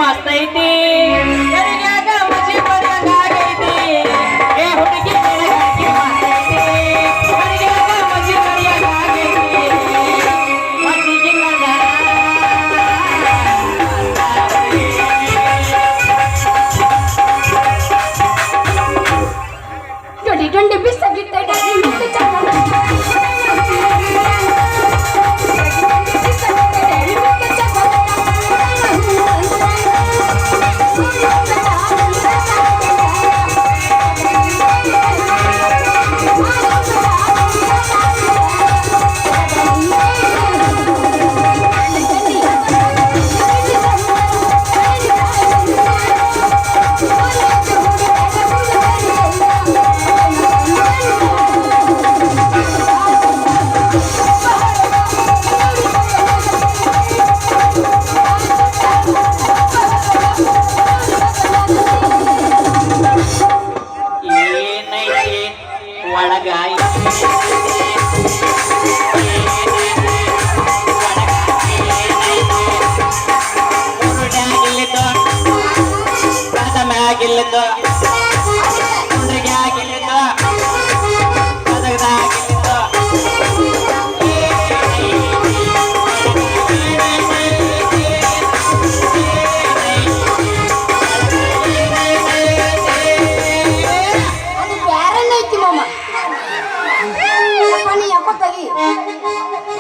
ಮಸ್ತ್ ಐತಿ ಕರಿಗ್ಯಾಗ ಮಜಿ ಬರಂಗಾಗೈತಿ ಏ ಹುಡುಗಿ ಬೆಳಗಾಕಿ ಮಸ್ತ್ ಐತಿ ಕರಿಗ್ಯಾಗ ಮಜಿ ಬರಂಗಾಗೈತಿ ಮಜಿಗೆ ಮಗ 2020 bis subject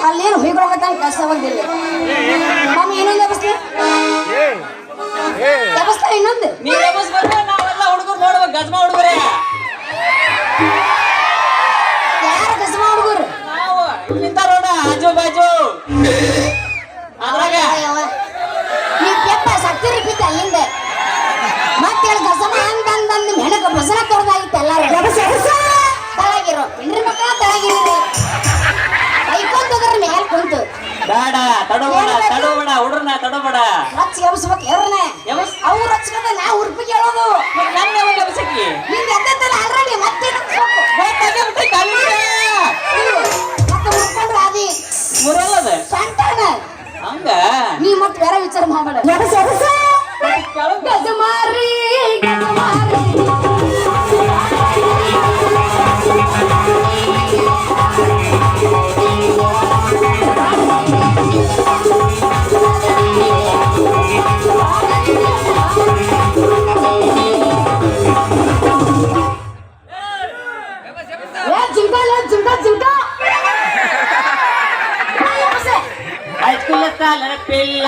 ಅಲ್ಲೇನು ಹುಯ್ಕೊಳಕತ್ತ ಕೆಲಸ ಬಂದಿಲ್ಲ ಮಮ್ಮಿ ಇನ್ನೊಂದು ವ್ಯವಸ್ಥೆ ಇನ್ನೊಂದು ನೀವು ವ್ಯವಸ್ಥೆ ನಾವೆಲ್ಲ ಹುಡುಗರು ನೋಡುವ ಗಜ್ಮಾ ಹುಡುಗರೇ ಯಾರು ಗಜ್ಮಾ ಹುಡುಗರು ನಾವು ಇಲ್ಲಿಂದ ನೋಡ ಆಜು ಬಾಜು ಅದ್ರಾಗ ನೀವು ಕೆಪ್ಪ ಸತ್ತಿರಿ ಬಿದ್ದ ಅಲ್ಲಿಂದ ಮತ್ತೆ ಗಜಮ ಅಂತಂದು ಹೆಣಕ ಭಜನ ತೊಡ್ದಾಗಿತ್ತು ಎಲ್ಲಾರು ತಳಗಿರೋ ಹೆಣ್ರಿ ಮಕ್ಕಳ ತಳಗಿರಿ ಕೈಕೊಂತದ್ರ ಮೇಲೆ ಕುಂತು ಬೇಡ ತಡೋಬೇಡ ಹುಡ್ರನ್ನ ತಡೋಬೇಡ ರಚ್ ಎಬ್ಸ್ಬೇಕು ಎವ್ರನ್ನ ಅವ್ರು ರಚ್ಕೊಂಡ ನಾ ಉರ್ಪಿಗೆ ಹೇಳೋದು ನನ್ನ ಎಬ್ಸಕಿ ನಿಂಗೆ ಎದ್ದಲ್ಲ ಆಲ್ರೆಡಿ ಮತ್ತೆ ಮತ್ತೆ ಉರ್ಕೊಂಡ್ರೆ ಅದಿ ಮುರಲ್ಲದ ಸಂತಾನ ಹಂಗ ನೀ ಮತ್ತೆ ಬೇರೆ ವಿಚಾರ ಮಾಡಬೇಡ ಗಜಮಾರಿ హైస్కూల్ కాలన పిల్ల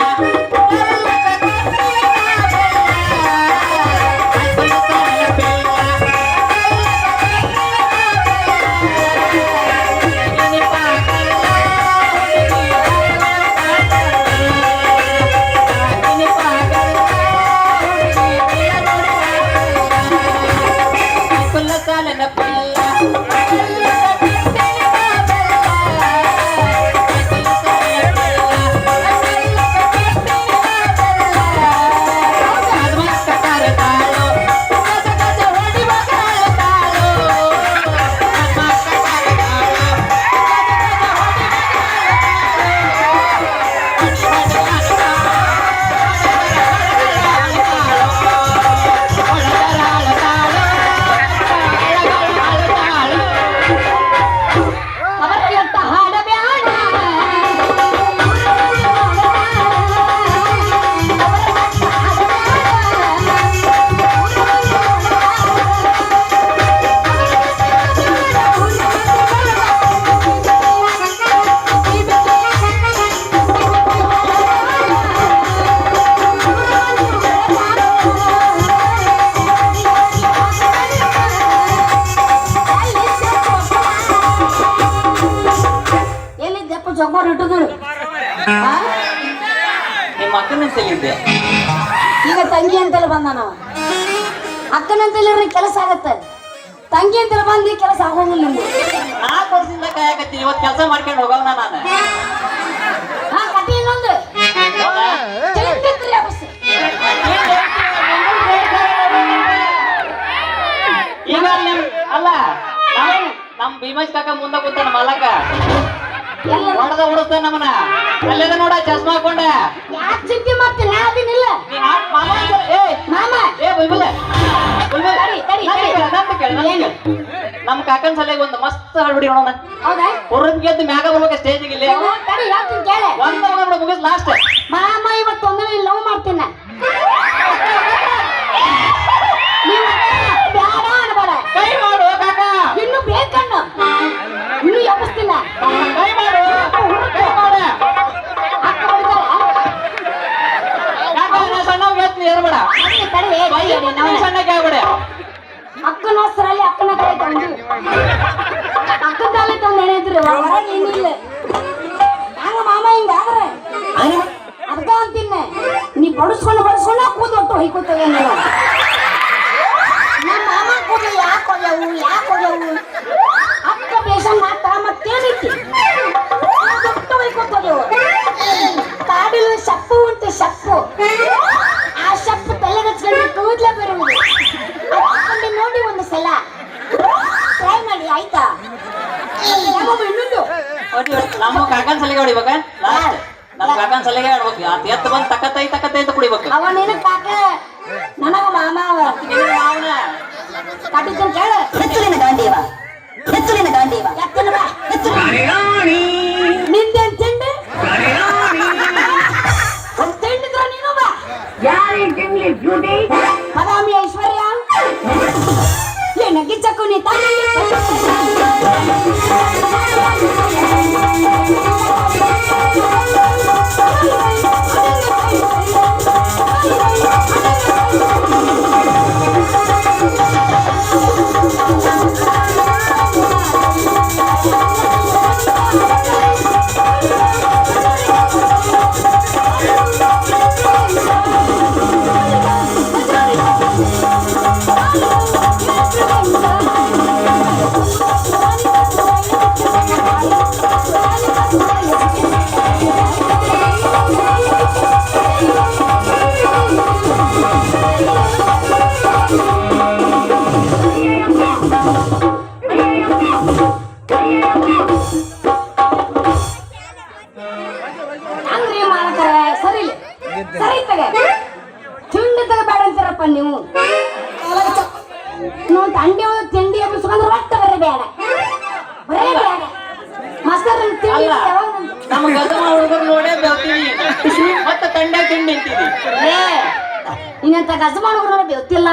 ಜಗ್ಗೋರ್ ಇಟ್ಟದ್ರು ನಿಮ್ಮ ಅಕ್ಕನಂತಲ್ಲಿದ್ದೆ ಈಗ ತಂಗಿ ಅಂತೇಳಿ ಬಂದ ನಾವು ಅಕ್ಕನಂತೇಳಿ ಕೆಲಸ ಆಗತ್ತೆ ತಂಗಿ ಅಂತೇಳಿ ಬಂದು ಕೆಲಸ ಆಗೋದಿಲ್ಲ ನಿಮ್ಗೆ 4 ವರ್ಷದಿಂದ ಕಾಯಕತ್ತೀನಿ ಇವತ್ತು ಕೆಲಸ ಮಾಡ್ಕೊಂಡು ಹೋಗವನ ನಾನು ಹಾ ಕತೆ ಇನ್ನೊಂದು ಈಗ ಅಲ್ಲ ನಮ್ ಭೀಮಸ್ ಕಾಕ ಮುಂದೆ ಕೂತಾನ ಮಲಕ ಹೊಡೆದ ಉಡಿಸ್ತಾನ ನಮ್ಮನ ಅಲ್ಲೇದ ನೋಡ ಚಸ್ಮಾ ಹಾಕೊಂಡ ಯಾಕೆ ಚಿಂತೆ ಮಾಡ್ತೀನಿ ನಾ ಅದಿನಿಲ್ಲ ನೀನ್ ಮಾಮ ಕೇಳಿ ನಮ್ಮ ಕಾಕನ್ ಸಲಗೆ ಒಂದು ಮಸ್ತ್ ಹಾಡ್ಬಿಡಿ ನೋಡೋಣ. ಹೌದಾ ಹುರ್ರನ್ ಗೆದ್ದು ಮ್ಯಾಗ ಬರ್ಬೇಕು ಸ್ಟೇಜಿಗೆ ಇಲ್ಲಿ. ತಡಿ ಹೇಳ್ತೀನಿ ಕೇಳೆ. ಒಂದ್ ಮುಗಿಸ್ ಲಾಸ್ಟ್. ಮಾಮ ಇವತ್ತು ಒಂದೇ ಲವ್ ಮಾಡ್ತೀನ. ನೀವು ಬ್ಯಾಡ ಅನ್ಬೇಡ. ಕೈ ಮಾಡು ಕಾಕ. ಇನ್ನು ಬೇಕಣ್ಣು. ಇನ್ನು ಎಬ್ಬಿಸ್ತೀನ. ಕೈ ಮಾಡು. ಕೈ ಮಾಡು. ಅಕ್ಕ ಹೊಡಿತಾರ. ಕಾಕ ನಾ ಸಣ್ಣವ್ ಹೇಳ್ತೀನಿ ಏರ್ಬೇಡ. ತಡಿ ಸಣ್ಣಕ್ಕೆ ಆಗ್ಬೇಡ. ಅಕ್ಕನ ಹೆಸರಲ್ಲಿ ಅಕ್ಕನ ಕೈ ತಂದು ಅಕ್ಕನ ತಾಲೆ ತಂದು ಏನಿದ್ರು ಹೊರಗೆ ಏನಿಲ್ಲ. ಹಂಗ ಮಾಮ ಹಿಂಗಾದ್ರೆ ಅದಕ್ಕ ಅಂತೀನಿ ನೀ ಬಡಿಸ್ಕೊಂಡು ಕೂದು ಒಟ್ಟು ಹೊಯ್ಕೋತೇವೆ ನೀವು. ನಮ್ಮ ಮಾಮ ಕೂದಲು ಯಾಕೆ ಹೋಗ್ಯಾವು ಅಕ್ಕ ಬೇಷನ್ ಮಾತ್ರ ಮತ್ತೇನೈತಿ ಒಟ್ಟು ಹೊಯ್ಕೋತೇವು. ಕಾಡಿನ ಶಪ್ಪು ಉಂಟು ಶಪ್ಪು. ಆ ಶಪ್ಪು ತಲೆಗಚ್ಕೊಂಡು ಕೂದಲೇ ಬರುವುದು. ನೋಡಿ ಒಂದು ಸಲ ಟ್ರೈ ಮಾಡಿ ಆಯ್ತಾ. ಇನ್ನೊಂದು ನಮ್ಮ ಕಾಕನ್ ಸಲಿಗೆ ಹೊಡಿಬೇಕ ಲಾಸ್ಟ್. ನಮ್ಮ ಕಾಕನ್ ಸಲಿಗೆ ಆಡ್ಬೇಕು. ಎತ್ತು ಬಂದು ತಕ್ಕತ್ತೈ ಅಂತ ಕುಡಿಬೇಕು. ಅವ ನಿನ್ನ ಕಾಕ ನನಗ ಮಾಮ ಮಾವನ ಕಟ್ಟಿದ್ದನ್ ಕೇಳ. ಹೆಚ್ಚುಲಿನ ಗಾಂಧೀವ ಎತ್ತನ ಬಾ ನಿಂದೇನ್ ತಿಂಡಿ ಒಂದ್ ತಿಂಡಿದ್ರ ನೀನು ಬಾ. ಬದಾಮಿ ಐಶ್ವರ್ಯ ಏನಕ್ಕೆ ಚಕ್ಕುನಿ ತಾನೇ ಅಂಗ್ರಿ ಮಾಲಕರ ಸರಿ ತಗ ತಿಂಡಿ ತಗಬೇಡ ಅಂತೀರಪ್ಪ ನೀವು. ನಾವು ತಿಂಡಿ ಎಬ್ಬಿಸ್ಕೊಂಡ್ರೆ ರೊಟ್ಟ ಬರೀ ಬೇಡ ಮಾಸ್ತರ್ ತಿಂಡಿ ನಮ್ಮ ಗದಮ ಹುಡುಗರು ನೋಡೇ ಬೆಳ್ತೀವಿ ಮತ್ತೆ ತಂಡೆ ತಿಂಡಿ ಅಂತೀವಿ. ಇನ್ನಂತ ಗಸ ಮಾಡುಗ್ರ ಬೆತ್ತಿಲ್ಲ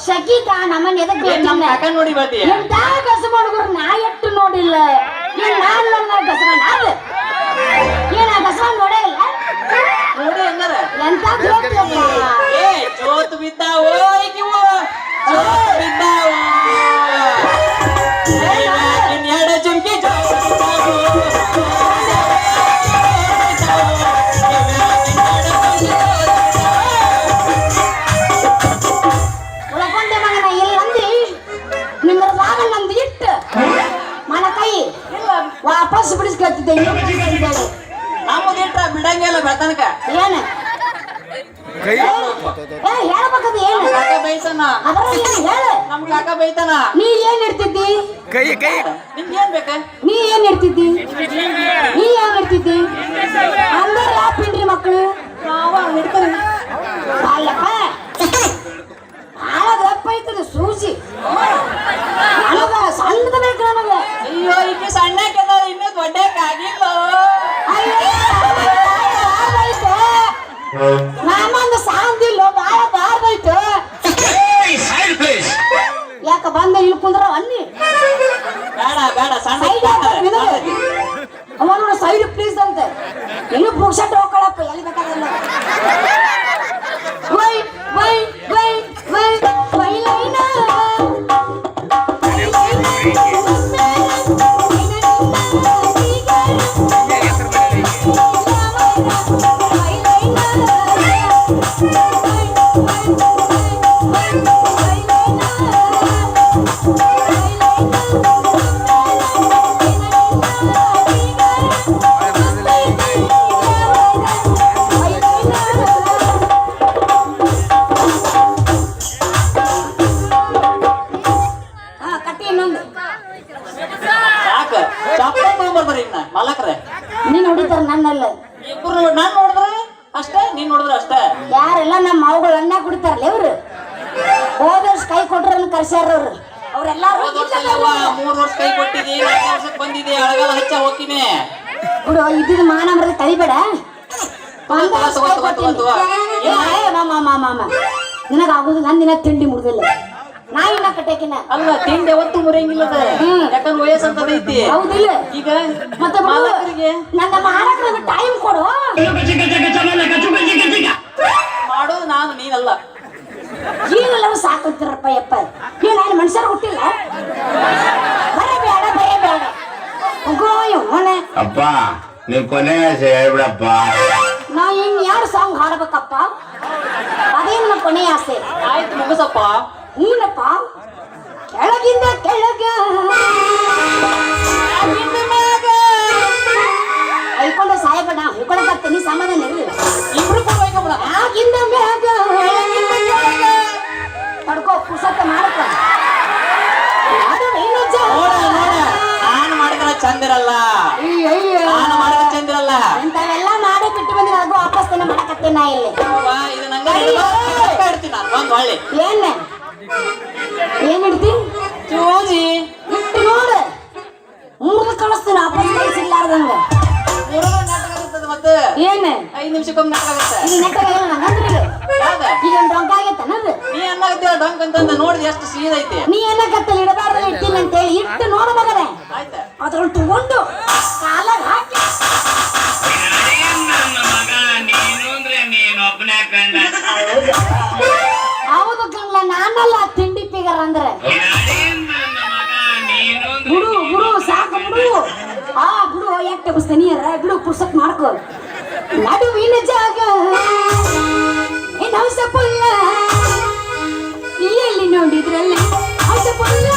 ಶಕೀತ ನಮ್ಮನ್ನ ಎದಕ್ ನಮ್ಮ ಕಾಕ ನೋಡಿ ಬರ್ತೀಯ. ಎಂತ ಗಸ ಮಾಡುಗ್ರು ನಾ ಎಟ್ಟು ನೋಡಿಲ್ಲ. ನಾನು ಗಸಮ ನಾದು ಏನ ಗಸಮ ನೋಡೇ ಇಲ್ಲ. ನೋಡಿ ಹಂಗಾರ ಎಂತ ಏ ಜೋತ್ ಬಿದ್ದಾವೋ ಈಗಿವು ಜೋತ್ ಬಿದ್ದಾವೋ ಎರಡು ಚುಮ್ಕಿ ಜೋತ್ ಬಿದ್ದಾವೋ. ಉಳ್ಕೊಂಡೆ ಮಗನ ಇಲ್ಲಂದಿ ನಿಂದ್ರ ಭಾಗ ನಂದು ಇಟ್ಟು ಮನ ಕೈ ವಾಪಸ್ ಬಿಡಿಸ್ಕೊಳ್ತಿದ್ದೆ. ನಮ್ಮದು ಇಟ್ರ ಬಿಡಂಗಿಲ್ಲ ಬೆಳ್ತನಕ. ಏನು ಹೇಳ್ಬೇಕದು ಏನು ಕಾಕ ಬೈಸನ ಅದ್ರಲ್ಲಿ ಏನು ಹೇಳು. ನಮ್ ಕಾಕ ಬೈತಾನ. ನೀ ಏನ್ ಇರ್ತಿದ್ದಿ ನಿಮ್ಗೇನ್ ಬೇಕ? ನೀ ಏನ್ ಇರ್ತಿದ್ದಿ ಅಂದ್ರೆ ಯಾವ ಪಿಂಡ್ರಿ ಮಕ್ಕಳು ಅಲ್ಲಪ್ಪ ಭಾಳ ದಪ್ಪ ಐತದ ಸೂಜಿ ನನಗ ಸಣ್ಣದ ಬೇಕು ನನಗೆ. ಅಯ್ಯೋ ಇಲ್ಲಿ ಸಣ್ಣಕ್ಕೆಲ್ಲ ಇನ್ನೂ ದೊಡ್ಡಕ್ಕಾಗಿಲ್ಲ. ನಾಮಂದು ಸಾಂದಿಲ್ಲ ಭಾಳ ಬಾರ್ದೈತು. ಯಾಕ ಬಂದ ಇಲ್ಲಿ ಕುಂದ್ರ ಅನ್ನಿ ಬೇಡ ಸಣ್ಣ ಅವ ನೋಡ ಸೈಡ್ ಪ್ಲೀಸ್ ಅಂತ ಇನ್ನು ಪುಕ್ಷಟ್ ಹೋಗ್ಕೊಳಪ್ಪ ಎಲ್ಲಿ ಬೇಕಾದಲ್ಲ. ವೈ ವೈ ವೈ ವೈ ವೈಲೈನ ಮಾಲಕ್ರೆ ನೀನ್ ಹೊಡಿತಾರ ನನ್ನಲ್ಲ. ಇಬ್ರು ನಾನ್ ನೋಡಿದ್ರೆ ಅಷ್ಟೇ, ನೀನ್ ನೋಡಿದ್ರೆ ಅಷ್ಟೇ. ಯಾರೆಲ್ಲ ನಮ್ಮ ಮಾವುಗಳು ಅನ್ನ ಕುಡಿತಾರಲ್ಲ ಇವ್ರು ಹೋದ ವರ್ಷ ಕೈ ಕೊಟ್ರ ಕರ್ಸ್ಯಾರ ಅವ್ರು. ಅವ್ರೆಲ್ಲಾರು ಹೋದ್ ವರ್ಷ ಅಲ್ಲವ್ವ, 3 ವರ್ಷ ಕೈ ಕೊಟ್ಟಿದಿ, 4 ವರ್ಷಕ್ಕೆ ಬಂದಿದೆ, ಅಳಗಾಲ ಹಚ್ಚ ಹೋಗಿನಿ. ಬಿಡು ಇದ್ದಿದ್ದು ಮಾನ ಮರದ ಕಳಿಬೇಡ. ನಿನಗ ಆಗುದಿಲ್ಲ, ನಿನ್ನ ತಿಂಡಿ ಮುರಿದಿಲ್ಲ, ನಾ ಇನ್ನ ಕಟ್ಟಕಿನ ಅಲ್ಲ ತಿಂಡಿ ಯಾವತ್ತು ಮುರಿಯಂಗಿಲ್ಲ ಅದ. ಯಾಕಂದ್ರೆ ವಯಸ್ಸಂತದ ಐತಿ. ಹೌದಿಲ್ಲ ಈಗ ಮತ್ತೆ ಮಾಲಕರಿಗೆ ನನ್ನ ಮಾಡಕ್ಕೆ ಟೈಮ್ ಕೊಡು. ಮಾಡೋದು ನಾನು, ನೀನಲ್ಲ. ಈಗೆಲ್ಲರೂ ಸಾಕಂತಿರಪ್ಪ ಯಪ್ಪ. ನಾನು ಮನುಷ್ಯರು ಹುಟ್ಟಿಲ್ಲ. ಬರಬೇಡ ಬರಬೇಡ ಅಪ್ಪ ನೀವ್ ಕೊನೆ ಹೇಳ್ಬಿಡಪ್ಪ. ನಾ ಇನ್ 2 ಸಾಂಗ್ ಹಾಡ್ಬೇಕಪ್ಪ, ಅದೇನು ನನ್ನ ಕೊನೆ ಆಸೆ. ಆಯ್ತು ಮುಗಿಸಪ್ಪ. ಹೂನಪ್ಪ. ಕೆಳಗಿಂದ ಕೆಳಗ ಐಕೊಂಡ ಸಾಯಬೇಡ, ಹೇಳ್ಕೊಳಕತ್ತೀನಿ, ಸಮಾಧಾನ ಇರ್ಲಿ. ಇಬ್ರು ಕೂಡ ಹೋಗ್ಬಿಡ. ಆಗಿಂದ ಮ್ಯಾಗ ತಡ್ಕೋ, ಪುಸತ್ತ ಮಾಡಕ ನಾನು ಮಾಡಿದ್ರೆ ಚಂದಿರಲ್ಲ, ನಾನು ಮಾಡಿದ್ರೆ ಚಂದಿರಲ್ಲ. ಇಂಥವೆಲ್ಲ ಮಾಡಿ ಬಿಟ್ಟು ಬಂದ್ರೆ ಅದು ವಾಪಸ್ ದಿನ ಮಾಡಕತ್ತೇನೆ ನಾ ಇಲ್ಲಿ. ಇದು ನಂಗೆ ಇಡ್ತೀನಿ ನಾನು ಬಂದು ಹೊಳ್ಳಿ. ಏನ್ ಇಡ್ತೀನಿ ಚೂಜಿ ಇಟ್ಟು ನೋಡು, ಮೂರು ಕಳಿಸ್ತೀನಿ ವಾಪಸ್ ಕಳಿಸಿಲ್ಲಾರ್ದಂಗ. ನಾಟಕ ಆಗುತ್ತದೆ ಮತ್ತೆ. ಏನ್ 5 ನಿಮಿಷಕ್ಕೊಮ್ಮೆ ನಾಟಕ ಆಗುತ್ತೆ. ಈಗ ನೆಟ್ಟಾಗ ನಂಗಂದ್ರೆ ಯಾವ್ದ ಈಗ ಡೊಂಕ ಆಗೈತೆ ಅನ್ನೋದು. ನೀ ಅನ್ನಾಗತ್ತೀರ ಡಂಕ್ ಅಂತಂದ ನೋಡಿದ ಎಷ್ಟು ಸೀದೈತಿ. ನೀ ಏನಕತ್ತಲ್ಲಿ ಇಡಬಾರ್ದು ಇಡ್ತೀನಿ ಅಂತೇಳಿ ಇಟ್ಟು ನೋಡು ಮಗನೇ. ಆಯ್ತಾ ಅದ್ರಲ್ಲಿ ತಗೊಂಡು ಕಾಲಾಗ ಹಾಕಿ ಹೌದು ಕಣ್ಲ, ನಾನಲ್ಲ ತಿಂಡಿ ಪಿಗರ್ ಅಂದ್ರೆ. ಬಿಡು ಬಿಡು ಸಾಕು ಬಿಡು. ಬಿಡು ಯಾಕೆ ಬಸ್ತಾನಿ ಬಿಡು, ಪುಸ್ತಕ ಮಾಡ್ಕೋ. ನಡುವಿನ ಜಾಗ ಹೌಸ ಪುಲ್ಲ ಎಲ್ಲಿ ನೋಡಿದ್ರಲ್ಲಿ ಹೌಸ ಪುಲ್ಲ.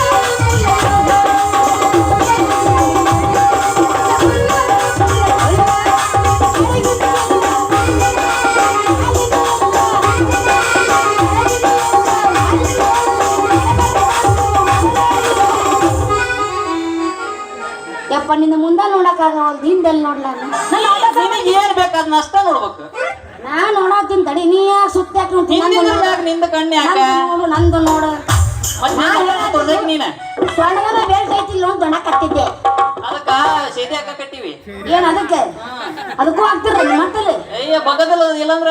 ಯಪ್ಪ ನಿನ್ನ ಮುಂದೆ ನೋಡಕ್ಕಾಗವಲ್ದು, ಹಿಂದೆಲ್ಲಿ ನೋಡ್ಲ. ನಿನಗೆ ಏನ್ ಬೇಕಾದ್ನ ಅಷ್ಟ ನೋಡ್ಬೇಕು. ನಾ ನೋಡತ್ತೀನಿ ತಡಿ, ನೀ ಯಾಕೆ ಸುತ್ತಾಕ ನಿಂದ ಕಣ್ಣು ಯಾಕ ನೋಡು, ನಂದು ನೋಡು. ನೀನ ಸೊಂಡಗದ ಬೇಲ್ಟ್ ಐತಿಲ್ಲ ಅಂತ ದೊಣಕತ್ತಿದ್ದೆ. ಅದಕ್ಕ ಸೇದೆ ಹಾಕ ಕಟ್ಟಿವಿ. ಏನ್ ಅದಕ್ಕೆ ಅದಕ್ಕೂ ಆಗ್ತಿರ ಮತ್ತಲ್ಲಿ ಅಯ್ಯ ಬಗದಲ್ಲ ಇಲ್ಲಂದ್ರ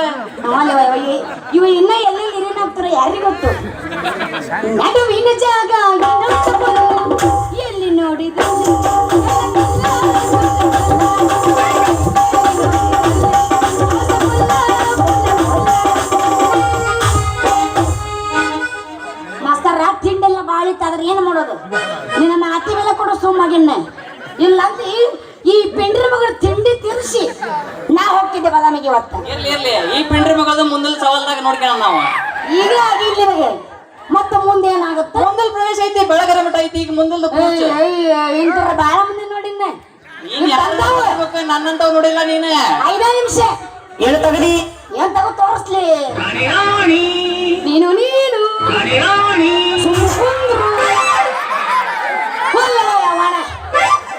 ಇವ ಇನ್ನ ಎಲ್ಲೆಲ್ಲಿ ಹಿರಿನ ಹೋಗ್ತಾರ ಯಾರಿಗ ಗೊತ್ತು. ನಡುವಿನ ಜಾಗ ಎಲ್ಲಿ ನೋಡಿದ್ರು ಮಾಸ್ತರ ತಿಂಡೆಲ್ಲ ಬಾಳಿತ್ತಾದ್ರೆ ಏನ್ ಮಾಡೋದು. ನಿನ್ನ ಮಾತಿ ಮೇಲೆ ಕೊಡು ಸುಮ್ಮಾಗಿನ್ನ. ಇಲ್ಲಂತ ಈ ಪೆಂಡ್ರ ಮಗಳ ತಿಂಡಿ ತಿರ್ಸಿ ನಾ ಹೋಗ್ತಿದ್ದೆ ಬದಾಮಿಗೆ ಇವತ್ತ. ಇರ್ಲಿ ಈ ಪಿಂಡ್ರಿ ಮಗದ ಮುಂದಲ್ ಸವಾಲ್ದಾಗ ನೋಡ್ಕೊಳ್ಳ ನಾವು. ಈಗ ಆಗಿಲ್ಲ ನಿಮಗೆ, ಮತ್ತೆ ಮುಂದೆ ಏನಾಗುತ್ತೆ. ಮುಂದಲ್ ಪ್ರವೇಶ ಐತಿ, ಬೆಳಗರ ಮಠ ಐತಿ. ಈಗ ಮುಂದಲ್ ಇಂತರ ಬಾಳ ಮುಂದೆ ನೋಡಿನ. ನನ್ನಂತವ್ ನೋಡಿಲ್ಲ ನೀನ. 5 ನಿಮಿಷ ಏನು ತಗಡಿ ಏನ್ ತಗೋ ತೋರಿಸ್ಲಿ. ನೀನು ನೀನು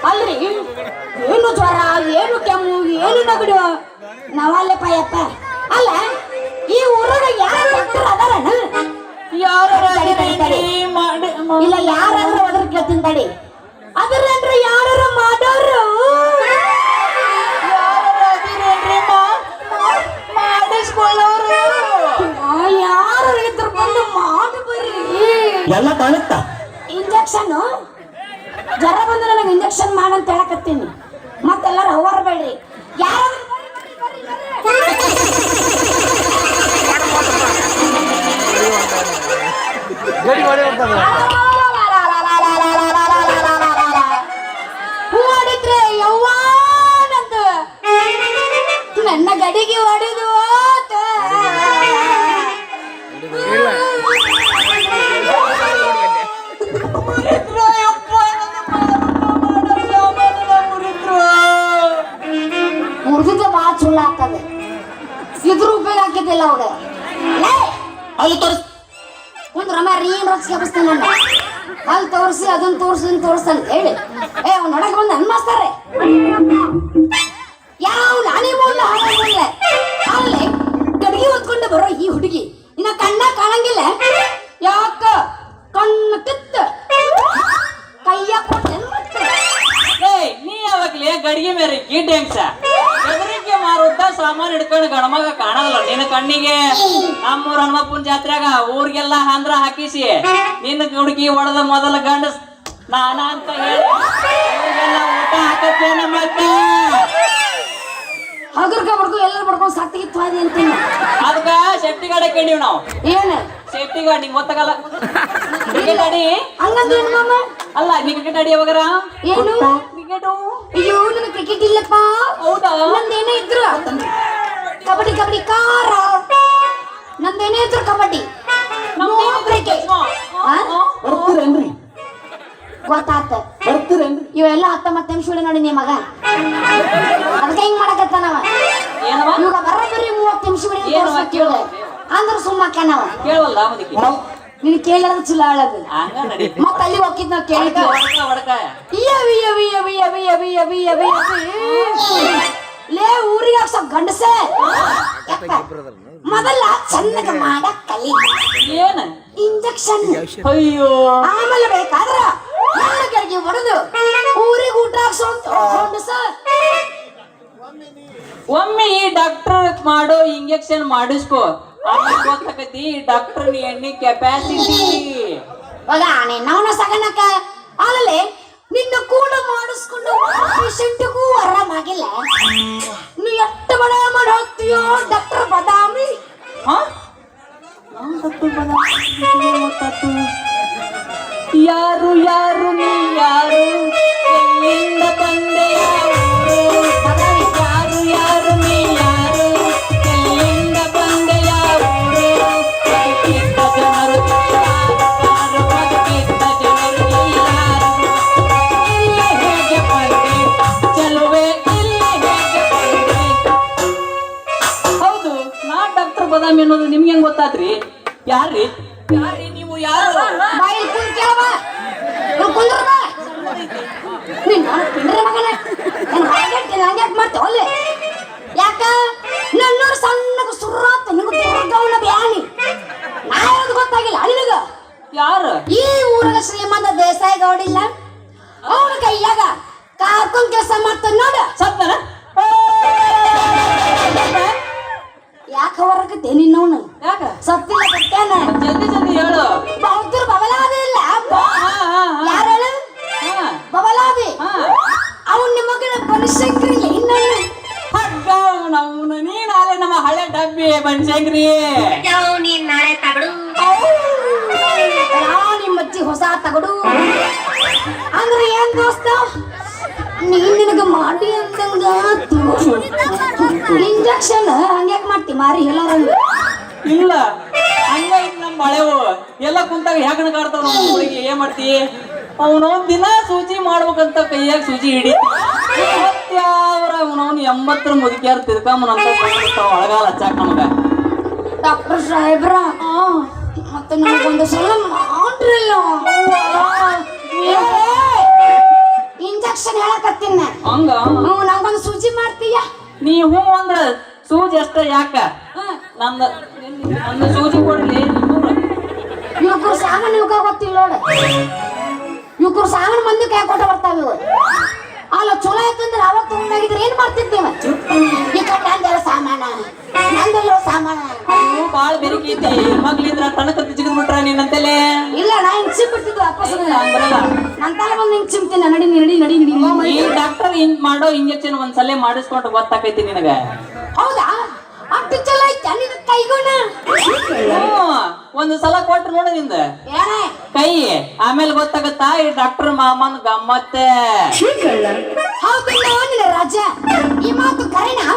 ಅಲ್ರಿ, ಏನು ಜ್ವರ, ಏನು ಕೆಮ್ಮು, ಏನು ನಗಡು ನಾವಲ್ಲೇ ಪಾಯಪ್ಪ. ಅಲ್ಲ ಈ ಊರಾಗ ಯಾರು ಡಾಕ್ಟರ್ ಅದಾರನ? ಇಲ್ಲ ಯಾರಾದ್ರೂ ಅದ್ರ ಕೇಳ್ತೀನಿ ತಡಿ. ಅದರಂದ್ರೆ ಯಾರು ಮಾಡೋರು ಯಾರು ಇದ್ರ ಬಂದು ಮಾಡಿ ಬರ್ರಿ. ಎಲ್ಲ ಕಾಣುತ್ತಾ ಇಂಜೆಕ್ಷನ್ ಜ್ವರ ಬಂದ್ರೆ ನನಗೆ ಇಂಜೆಕ್ಷನ್ ಮಾಡಂತ ಹೇಳಕತ್ತೀನಿ. ಮತ್ತೆಲ್ಲರೂ ಹೋಗಬೇಡ್ರಿ. ಯಾರಾದ್ರೂ ಹೊಡಿದ್ರೆ ಯವ್ವಾನಂತ ನನ್ನ ಗಡಿಗೆ ಹೊಡೆದು ಮುರಿದ ಬಾಳ ಸುಳ್ಳು ಆಗ್ತದೆ. ಇದ್ರ ಉಪಯೋಗ ಹಾಕಿದ್ದಿಲ್ಲ ಅವಾಗ. ಅಲ್ಲಿ ತೋರಿಸ್ ಒಂದು ರಮ ರೀನ್ ರಚಿಸ್ತಾನೆ ನನ್ನ ಅಲ್ಲಿ ತೋರಿಸಿ ಅದನ್ನ ತೋರಿಸ್ತಾನೆ ಹೇಳಿ. ಅವ್ನು ಹೊಡಕ್ ಬಂದು ಅನ್ಮಾಸ್ತಾರೆ ಯಾವ ನಾನೇ ಮೂಲ ಅಲ್ಲಿ ಗಡಿಗೆ ಹೊತ್ಕೊಂಡು ಬರೋ ಈ ಹುಡುಗಿ ಇನ್ನ ಕಣ್ಣ ಕಾಣಂಗಿಲ್ಲ. ಯಾಕ ಕಣ್ಣು ಕಿತ್ತ ಹೆಂಗ್ಸ ಎದರಿಕೆ ಮಾರುತ್ತ ಸಾಮಾನು ಹಿಡ್ಕೊಂಡು ಗಣಮಗ ಕಾಣಲ್ಲ ನಿನ್ನ ಕಣ್ಣಿಗೆ. ನಮ್ಮೂರ ಹನುಮಪ್ಪನ ಜಾತ್ರೆಗ ಊರಿಗೆಲ್ಲ ಹಾಂದ್ರ ಹಾಕಿಸಿ ನಿನ್ನ ಹುಡುಗಿ ಹೊಡೆದ ಮೊದಲ ಗಂಡ ನಾನ ಅಂತ ಹೇಳಿ ಊರಿಗೆಲ್ಲ ಊಟ ಹಾಕತ್ತೇನ ಮತ್ತೆ. ಹಗರ್ಗ ಬಡ್ಕು ಎಲ್ಲರೂ ಬಡ್ಕೊಂಡು ಸತ್ತಿಗಿತ್ವಾದಿ ಅಂತೀನಿ. ಅದಕ್ಕ ಸೇಫ್ಟಿ ಗಾಡಿ ಕೇಳಿವ್ ನಾವು. ಏನು ಸೇಫ್ಟಿ ಗಾಡಿ ನಿಂಗೆ ಗೊತ್ತಾಗಲ್ಲ. ಕ್ರಿಕೆಟ್ ಆಡಿ ಹಂಗಂದ್ರೆ ಏನು ಮಾಮ? ಅಲ್ಲ ನೀ ಕ್ರಿಕೆಟ್ ಆಡಿ ಯಾವಾಗರ? ಏನು ಕ್ರಿಕೆಟು ಅಯ್ಯೋ ನನಗೆ ಕ್ರಿಕೆಟ್ ಇಲ್ಲಪ್ಪ. ಹೌದಾ? ನಂದೇನೇ ಇದ್ರು ಕಬಡ್ಡಿ ಕಬಡ್ಡಿ ಕಾರ. ನಂದೇನೇ ಇದ್ರು ಕಬಡ್ಡಿ ಕ್ರಿಕೆಟ್. ಬರ್ತೀರೇನ್ರಿ? ಗೊತ್ತಾತ ಬರ್ತೀರೇನ್ರಿ? ಇವೆಲ್ಲ 19 ನಿಮಿಷ ನೋಡಿ ನೀ ಮಗ. ಅದಕ್ಕೆ ಹಿಂಗ್ ಮಾಡಕತ್ತಾನವ. ಏನವ? ಇವಾಗ ಬರೋಬ್ಬರಿ 30 ನಿಮಿಷ ಬಿಡಿ ಏನವ ಕೇಳು? ಅಂದ್ರೆ ಸುಮ್ಮಕ್ಕನವ. ಕೇಳವಲ್ಲ ಮುದುಕಿ. ನೀನು ಕೇಳಿರೋದು ಚಲೋ ಹೇಳೋದು. ಹಂಗ ನಡಿ. ಮತ್ತೆ ಅಲ್ಲಿ ಹೋಗಿದ್ ನಾವು ಕೇಳಿದ್ವಿ. ಹೊಡ್ಕ ಲೇ ಊರಿಗೆ ಸ್ವಲ್ಪ ಗಂಡಸೆ ಮೊದಲ ಚಂದಗ ಮಾಡಕ್ ಕಲಿ. ಏನ ಇಂಜೆಕ್ಷನ್. ಅಯ್ಯೋ ಆಮೇಲೆ ಬೇಕಾದ್ರ ಹೆಣ್ಣುಗಳಿಗೆ ಹೊಡೆದು ಊರಿಗೆ ಊಟ ಹಾಕ್ಸೋಂತ ಗಂಡಸ. ಒಮ್ಮೆ ಈ ಡಾಕ್ಟರ್ ಮಾಡೋ ಇಂಜೆಕ್ಷನ್ ಮಾಡಿಸ್ಕೋ, ಆಮೇಲೆ ಗೊತ್ತಾಕತಿ ಡಾಕ್ಟರ್ ಎಣ್ಣೆ ಕೆಪಾಸಿಟಿ. ಇವಾಗ ನಿನ್ನವನ ಸಗನಕ ಆಮೇಲೆ ನಿನ್ನ ಕೂಡ ಮಾಡಿಸ್ಕೊಂಡು ಪೇಷಂಟ್ಗೂ ಆರಾಮಾಗಿಲ್ಲ. ನೀ ಎಷ್ಟು ಬಡ ಮಾಡಿ ಹೋಗ್ತೀಯೋ ಡಾಕ್ಟರ್ ಬದಾಮಿ. ಹಾ ಯಾರು ಯಾರು ನೀ ಯಾರು ಎಲ್ಲಿಂದ ಬಂದೆ ಯಾರು ಯಾರು ನೀ ಯಾರು ಎಲ್ಲಿಂದ ಬಂದೆ ಯಾರು ಬದುಕಿದ್ದ ಜನರು ಯಾರು ಬದುಕಿದ್ದ ಜನರು ಯಾರು ಇಲ್ಲಿ ಹೇಗೆ ಬಂದೆ ಚಲುವೆ ಇಲ್ಲಿ ಹೇಗೆ ಬಂದೆ. ಹೌದು ನಾ ಡಾಕ್ಟರ್ ಬದಾಮಿ ಅನ್ನೋದು ನಿಮ್ಗೆ ಹೆಂಗ್ ಗೊತ್ತಾತ್ರಿ? ಯಾರ್ರಿ ಯಾರ್ರಿ ನೀವು ಯಾರು? ಬಾಯಿ ಕುಂತ್ ಕೇಳವ ಕುಂದ್ರ ನೀನ್ ತಿಂದ್ರೆ ಮಗನ ಹಂಗ್ಯಾಕ್ ಮಾಡ್ತೇವ ಅಲ್ಲಿ? ಯಾಕ ನನ್ನೂರು ಸಣ್ಣಗ ಸುರ್ರಾತ ನಿನಗ ದುರ್ಗವನ ಬ್ಯಾನಿ. ನಾ ಹೇಳೋದು ಗೊತ್ತಾಗಿಲ್ಲ ನಿನಗ? ಯಾರು? ಈ ಊರಾಗ ಶ್ರೀಮಂತ ದೇಸಾಯಿ ಗೌಡಿಲ್ಲ ಅವನ ಕೈಯಾಗ ಕಾರ್ಕೊಂಡ್ ಕೆಲಸ ಮಾಡ್ತಾನ ನೋಡ. ಸತ್ತನ? ಯಾಕ ಹೊರಗತ್ತೆ ನಿನ್ನವನು? ಯಾಕ ಸತ್ತಿಲ್ಲ ಸತ್ಯಾನ. ಜಲ್ದಿ ಜಲ್ದಿ ಹೇಳು. ಬೌದ್ಧರು ಬಬಲಾದಿ ಇಲ್ಲ. ಯಾರ ಹೇಳು? ಹಾ ಬಬಲಾದಿ. ಹಾ ಅವನ್ ನಿಮಗನ ಬನಶಂಕರಿ ಇನ್ನೊಂದು ಹಗ್ಗ ಅವನು ನೀ ನಾಳೆ ನಮ್ಮ ಹಳೆ ಡಬ್ಬಿ ಬನ್ಶಂಕ್ರಿ. ನೀನ್ ನಾಳೆ ತಗಡು ನಿಮ್ಮ ಅಜ್ಜಿ ಹೊಸ ತಗಡು ಅಂದ್ರೆ ಏನ್ ದೋಸ್ತ ನೀನ್ ನಿನಗ ಮಾಡಿ ಅಂತಂಗ ಇಂಜೆಕ್ಷನ್ ಹಂಗ್ಯಾಕ್ ಮಾಡ್ತಿ ಮಾರಿ ಎಲ್ಲಾರಂಗ? ಇಲ್ಲ ಹಂಗ ನಮ್ಮ ಹಳೆವು ಎಲ್ಲ ಕುಂತಾಗ ಹೆಗಣ ಕಾಡ್ತಾವ ನಮ್ಮ ಹುಡುಗಿ. ಏನ್ ಮಾಡ್ತಿ? ಅವನು ದಿನ ಸೂಜಿ ಮಾಡ್ಬೇಕಂತ ಕೈಯಾಗ ಸೂಜಿ ಹಿಡಿ ಮತ್ಯಾವ್ರ ಅವನವನು 80 ಮುದುಕಿಯಾರ ತಿರ್ಕೊಂಬನಂತ ಒಳಗಾಲ ಹಚ್ಚಾಕ ನಮಗ. ಡಾಕ್ಟರ್ ಸಾಹೇಬ್ರ ಮತ್ತೆ ನಮಗೊಂದು ಸಲ ಮಾಡ್ರಲ್ಲ. ಇಂಜೆಕ್ಷನ್ ಹೇಳಕತ್ತೀನಿ. ಹಂಗ ನಂಗೊಂದು ಸೂಜಿ ಮಾಡ್ತೀಯ? ನೀ ಹೂ ಅಂದ್ರ ಸೂಜಿ ಅಷ್ಟ ಯಾಕ? ನಂದ ನಂದು ಸೂಜಿ ಕೊಡ್ಲಿ. ಇವ್ರು ಸಾಮಾನು ಇವ್ಕ ಗೊತ್ತಿಲ್ಲ ನೋಡ. ಇವ್ರು ಸಾಮಾನು ಮಂದಿ ಕೈ ಕೊಟ್ಟ ಬರ್ತಾವ ಇವು. ಅಲ್ಲ ಚಲೋ ಆಯ್ತಂದ್ರೆ ಅವಾಗ ತಗೊಂಡಾಗಿದ್ರೆ ಏನ್ ಮಾಡ್ತಿದ್ದೇವ? ಈ ಕಡೆ ನಂದೆಲ್ಲ ಸಾಮಾನ ನಂದೆಲ್ಲ ಸಾಮಾನ. ನೀವು ಬಾಳ ಬೆರಕೈತಿ ಮಗ್ಲಿದ್ರ ತನಕತ್ತಿ ಜಿಗಿದ್ ಬಿಟ್ರ ನೀನಂತಲೇ. ಇಲ್ಲ ನಾ ಹಿಂಗ್ ಚಿಂಬಿಡ್ತಿದ್ವಿ ವಾಪಸ್ ಹಂಗಲ್ಲ. ನನ್ನ ತಲೆ ಬಂದು ಹಿಂಗ್ ಚಿಂಬ್ತೀನಿ. ನಡಿ ನಡಿ ನಡಿ ನಡಿ. ಈ ಡಾಕ್ಟರ್ ಮಾಡೋ ಇಂಜೆಕ್ಷನ್ ಒಂದ್ಸಲ ಮಾಡಿಸ್ಕೊಂಡು ಗೊತ್ತಾಕೈತಿ ನಿನಗ. ಹೌದಾ? ಅಷ್ಟು ಚಲೋ ಐತೆ ನಿನ್ನ ಕೈಗುಣ. ಒಂದು ಸಲ ಕೊಟ್ರು ನೋಡ ನಿಂದ ಏನೇ ಕೈ, ಆಮೇಲೆ ಗೊತ್ತಾಗತ್ತಾ ಈ ಡಾಕ್ಟರ್ ಮಾಮನ್ ಗಮ್ಮತ್ತೆ. ಹೌದು ನಿನ್ನ ರಾಜ ಈ ಮಾತು ಕರೆನಾ?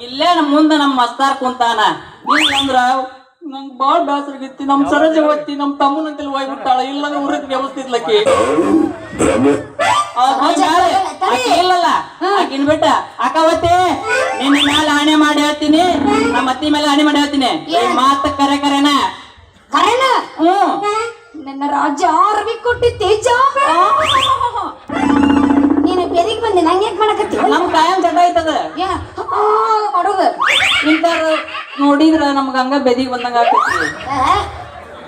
ಇಲ್ಲೇ ಮುಂದೆ ನಮ್ಮ ಮಸ್ತಾರ್ ಕುಂತಾನ. ಇಲ್ಲಂದ್ರ ನಂಗ್ ಬಾಳ್ ಬೇಸರಗಿತ್ತಿ. ನಮ್ ಸರೋಜ ಓದ್ತಿ ನಮ್ ತಮ್ಮನಂತೆಲ್ಲ ಹೋಗ್ಬಿಟ್ಟಾಳ. ಇಲ್ಲಂದ್ರೆ ಊರಿಗೆ ವ್ಯವಸ್ಥಿತ್ಲಕ್ಕಿ ಇಲ್ಲಲ್ಲ ಆಕಿನ್ ಬಿಟ್ಟ ಅಕ್ಕವತ್ತಿ ನಿನ್ನ ಮ್ಯಾಲ ಆಣೆ ಮಾಡಿ ಹೇಳ್ತೀನಿ, ನಮ್ಮ ಅತ್ತಿ ಮೇಲೆ ಆಣೆ ಮಾಡಿ ಹೇಳ್ತೀನಿ. ಮಾತ ಕರೆ ಕರೆನ ಕರೆನಾ? ಹ್ಮ್ ನನ್ನ ರಾಜ ರವಿ ಕೊಟ್ಟಿ ತೇಜ ನೀನು ಬೆರಿಗೆ ಬಂದೆ ನಂಗೆ ಯಾಕೆ ಮಾಡಕತ್ತಿ? ನಮ್ ಕಾಯಂ ಚಟ ಐತದ ಮಾಡೋದು ಇಂತಾರ ನೋಡಿದ್ರ ನಮ್ಗ ಹಂಗ ಬೆದಿಗೆ ಬಂದಂಗ ಆಗ್ತೈತಿ.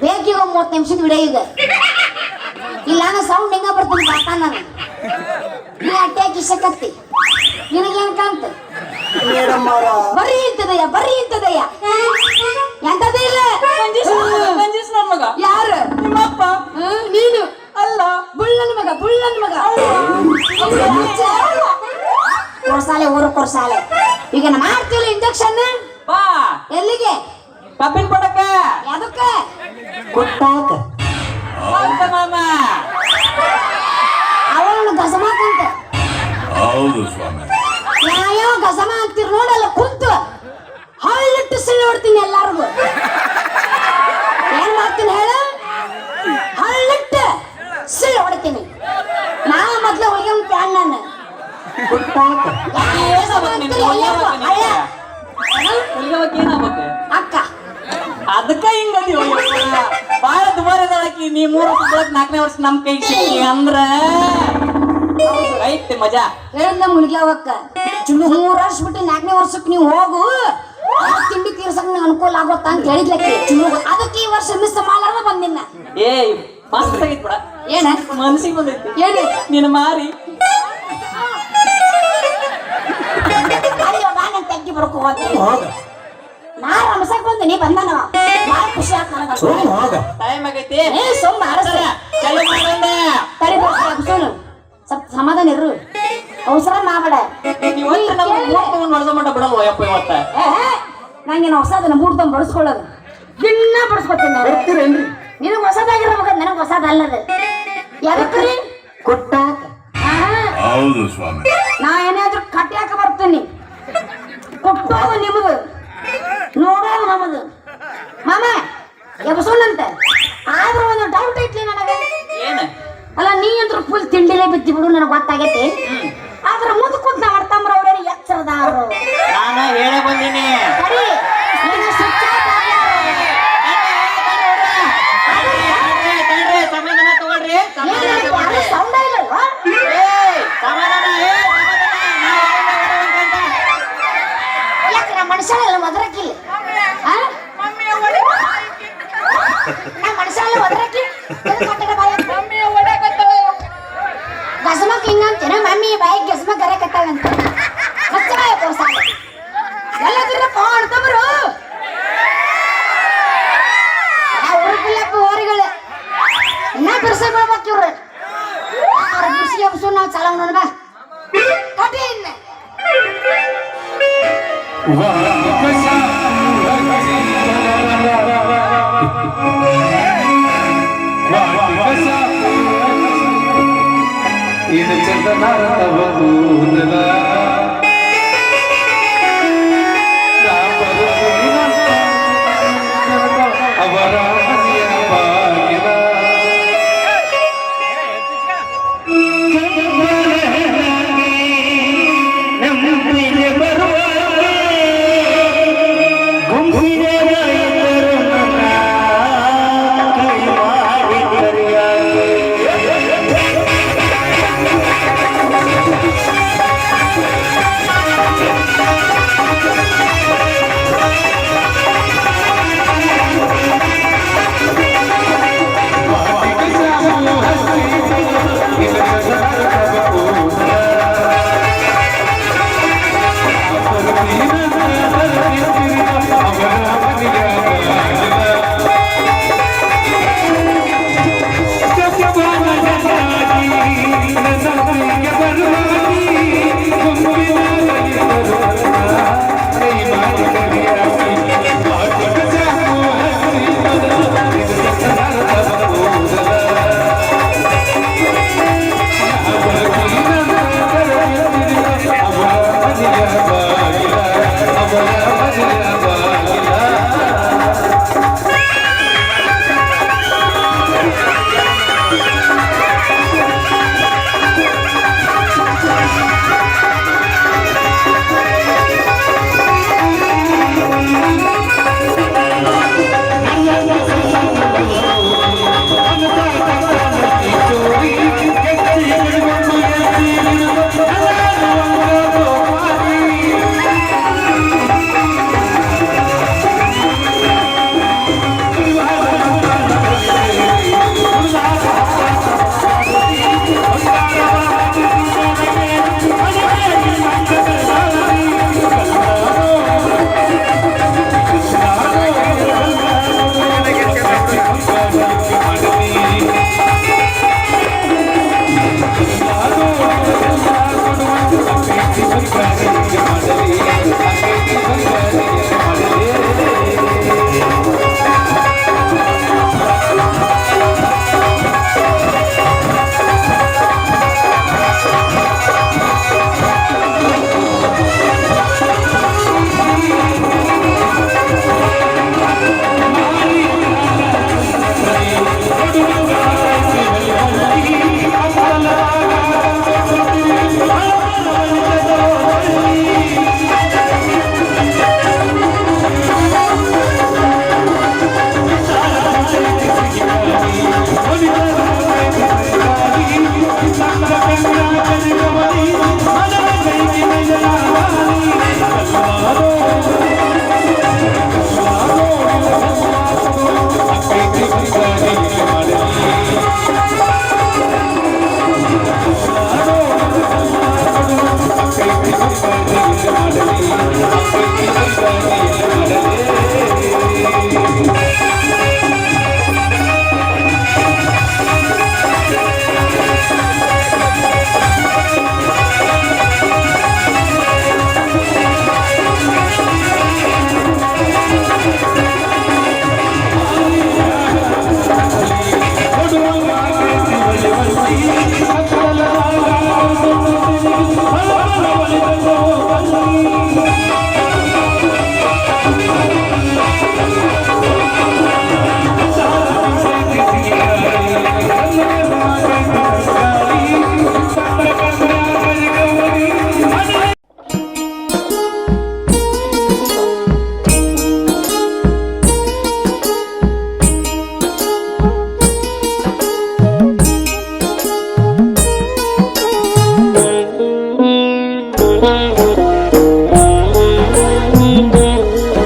ಬೇಕೀಗ 30 ನಿಮಿಷದ ವಿಡಿಯೋ ಈಗ ಇಲ್ಲ. ನಾನು ಸೌಂಡ್ ಹೆಂಗ ಬರ್ತೀನಿ ಬರ್ತಾನ ನಾನು. ನೀ ಅಟ್ಟೆ ಕಿಸಕತ್ತಿ ನಿನಗೆ ಹೆಂಗ್ ಕಾಣ್ತ ಮೇಡಮ್ ಅವರ ಬರ್ರಿ ಇಂತದಯ್ಯ ಎಂತದೇ ಇಲ್ಲ ಕಂಜೂಸ್ ನನ್ ಮಗ ಯಾರು ನಿಮ್ಮಪ್ಪ ನೀನು ಅಲ್ಲ ಬುಳ್ಳನ್ ಮಗ ಕೊರ್ಸಾಲೆ ಈಗ ನಾ ಮಾಡ್ತೀವಿ ಇಂಜೆಕ್ಷನ್ ಬಾ ಎಲ್ಲಿಗೆ ಕಬ್ಬಿನ ಪಡಕ ಯಾದಕ್ಕ ಕೊಟ್ಟಾಕ ಮಾಮ ಅವಳನ್ನು ಗಸಮಾಕಂತ ಹೌದು ಸ್ವಾಮಿ. ಯಾವ ಗಸಮ ಅಂತೀರ್ ನೋಡಲ್ಲ ಕುಂತು ಹಳ್ಳಿಟ್ಟು ಸಿಳ್ಳಿ ಹೊಡ್ತೀನಿ ಎಲ್ಲಾರ್ಗು ಏನ್ ಮಾಡ್ತೀನಿ ಹೇಳ ಹಳ್ಳಿಟ್ಟು ಸಿಳ್ಳಿ ಹೊಡಿತೀನಿ ನಾ ಮೊದ್ಲು ಹೋಗಿ ಪ್ಯಾನ್ ನಾನು ಅಕ್ಕ ಅದಕ್ಕ ಹಿಂಗದಿ ಬಾಳ ದುಬಾರಿ ಅದಳಕಿ ನೀ 3 ವರ್ಷ 4ನೇ ವರ್ಷ ನಮ್ ಕೈ ಸಿಕ್ಕಿ ಅಂದ್ರ ಐತೆ ಮಜಾ ಹೇಳಿದ್ನ ಮುಳುಗ್ಯಾವಕ್ಕ 3 ವರ್ಷ ಬಿಟ್ಟು 4ನೇ ವರ್ಷಕ್ಕೆ ನೀವು ಹೋಗು ತಿಂಡಿ ತೀರ್ಸಕ್ ನಿಂಗೆ ಅನುಕೂಲ ಆಗುತ್ತಾ ಅಂತ ಹೇಳಿದ್ಲಕ್ಕೆ ಅದಕ್ಕೆ ಈ ವರ್ಷ ಮಿಸ್ ಮಾಡಾರ್ದ ಬಂದಿನ ಏ ಮಸ್ತ್ ಆಗಿತ್ ಬಿಡ ಏನ ಮನ್ಸಿಗೆ ಬಂದೈತಿ ಏನು ನಿನ್ನ ಮಾರಿ ಅಯ್ಯೋ ನಾನು ತೆಗ್ಗಿ ಬರ್ಕೊ ಹೋಗ್ತೀನಿ ನಾ ರಮಸಕ್ ಬಂದೆ ನೀ ಬಂದಾನ ಭಾಳ ಖುಷಿ ಆಯ್ತು ನನಗೆ ಟೈಮ್ ಆಗೈತಿ ಏ ಸುಮ್ಮ ಅರಸ ಚಲೋ ಮಾಡೋಣ ತಡಿ ಬರ್ತೀನಿ ಸ್ವಲ್ಪ ಸಮಾಧಾನ ಇರು ಅವಸರ ಮಾಡಬೇಡ ಇವತ್ತು ನಮ್ಮ ಮೂರ್ ತಗೊಂಡ್ ಹೊಡೆದ ಮಟ್ಟ ಬಿಡಲ್ವ ಯಪ್ಪ ಇವತ್ತ ನಂಗೇನು ಹೊಸದನ್ನ ಮೂರ್ ತಂದು ಬಡಿಸ್ಕೊಳ್ಳೋದು ದಿನ ಬಡಿಸ್ಕೊತೀನಿ ನಾನು ಬರ್ತೀರೇನ್ರಿ ನಿನಗೆ ಹೊಸದಾಗಿರ್ಬೇಕು ನನಗೆ ಹೊಸದಲ್ಲದ ಎದಕ್ರಿ ಕೊಟ್ಟಾಕ ಹೌದು ಸ್ವಾಮಿ. ನಾ ಏನಾದ್ರೂ ಕಟ್ಯಾಕ ಬರ್ತೀನಿ ಕೊಟ್ಟೋದು ನಿಮ್ಮದು ನೋಡೋದು ನಮ್ಮದು ಮಾಮ ಎಬಸೋಣಂತೆ ಆದ್ರೂ ಒಂದು ಡೌಟ್ ಐತ್ಲಿ ನನಗೆ ಏನ ಅಲ್ಲ ನೀ ಅಂದ್ರೂ ಫುಲ್ ತಿಂಡಿಲೇ ಬಿದ್ದಿ ಬಿಡು ನನಗೆ ಗೊತ್ತಾಗೈತಿ ಆದ್ರ ಮುಂದೆ ಕೂತ್ ನಾ ಮಾಡ್ತಾಮ್ರ ಅವ್ರೇನು ಎಚ್ಚರದಾರು ನಾನು ಹೇಳೇ ಬಂದೀನಿ ಸರಿ ನೀನು ಸ್ವಿಚ್ ಆಫ್ ಸಮಾಧಾನ ತಗೊಳ್ರಿ ಸೌಂಡ್ ಇಲ್ಲಲ್ವಾ ಸಮಾಧಾನ ಯಾಕೆ ನಮ್ಮ ಮನುಷ್ಯನೆಲ್ಲ ಒದರಕ್ಕಿಲ್ಲ ನಮ್ಮ ಮನುಷ್ಯನೆಲ್ಲ ಒದರಕ್ಕಿ ಗಸಮಕ್ ಹಿಂಗಂತೇನೆ ಮಮ್ಮಿ ಬಾಯಿ ಗಸಮ ಗರೆ ಕಟ್ಟಾಗಂತ ಎಲ್ಲದ್ರಪ್ಪ ಆಡ್ತಬ್ರು ಉರುಪಿಲ್ಲಪ್ಪ ಹೋರಿಗಳು ಇನ್ನ ಬಿರ್ಸಿ ಬಿಡ್ಬೇಕು ಇವ್ರು ಅವ್ರ ಬಿರ್ಸಿ ಎಬ್ಸು ನಾವು ಚಾಲ ನೋಡ ಕಟ್ಟಿ ಇನ್ನ ವಾ